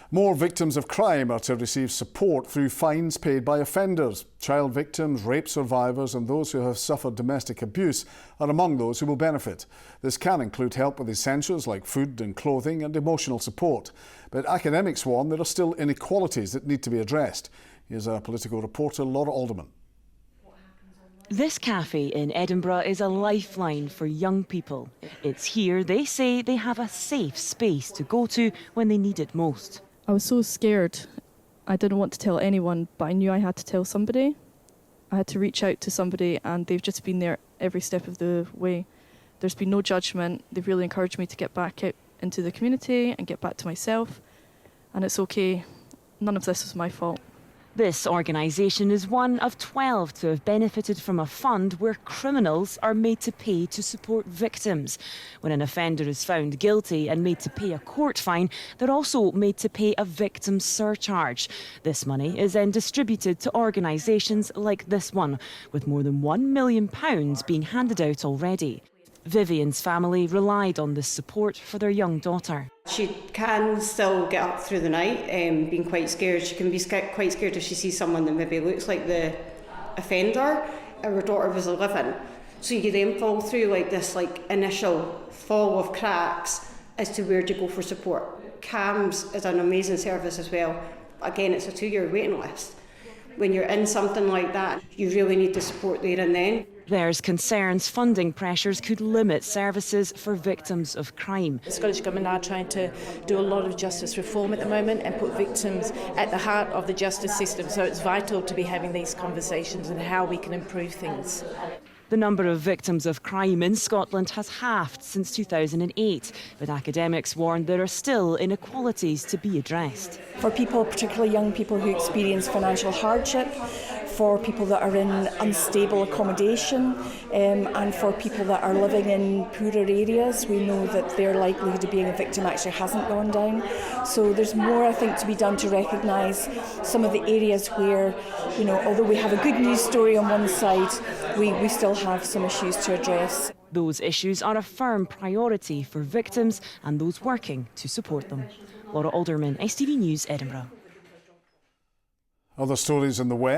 More victims of crime are to receive support through fines paid by offenders. Child victims, rape survivors and those who have suffered domestic abuse are among those who will benefit. This can include help with essentials like food and clothing and emotional support. But academics warn there are still inequalities that need to be addressed. Here's our political reporter, Laura Alderman. This cafe in Edinburgh is a lifeline for young people. It's here, they say, they have a safe space to go to when they need it most. I was so scared. I didn't want to tell anyone, but I knew I had to tell somebody. I had to reach out to somebody, and they've just been there every step of the way. There's been no judgment. They've really encouraged me to get back out into the community and get back to myself. And it's okay. None of this was my fault. This organisation is one of 12 to have benefited from a fund where criminals are made to pay to support victims. When an offender is found guilty and made to pay a court fine, they're also made to pay a victim surcharge. This money is then distributed to organisations like this one, with more than £1 million being handed out already. Vivian's family relied on this support for their young daughter. She can still get up through the night, being quite scared. She can be quite scared if she sees someone that maybe looks like the offender. Our daughter was 11, so you then fall through like this initial fall of cracks as to where to go for support. CAMHS is an amazing service as well. Again, it's a 2-year waiting list. When you're in something like that, you really need the support there and then. There's concerns funding pressures could limit services for victims of crime. The Scottish Government are trying to do a lot of justice reform at the moment and put victims at the heart of the justice system, so it's vital to be having these conversations and how we can improve things. The number of victims of crime in Scotland has halved since 2008, but academics warn there are still inequalities to be addressed. For people, particularly young people who experience financial hardship, for people that are in unstable accommodation, and for people that are living in poorer areas, we know that their likelihood of being a victim actually hasn't gone down. So there's more, I think, to be done to recognise some of the areas where, although we have a good news story on one side, we still have some issues to address. Those issues are a firm priority for victims and those working to support them. Laura Alderman, STV News, Edinburgh. Other stories in the West.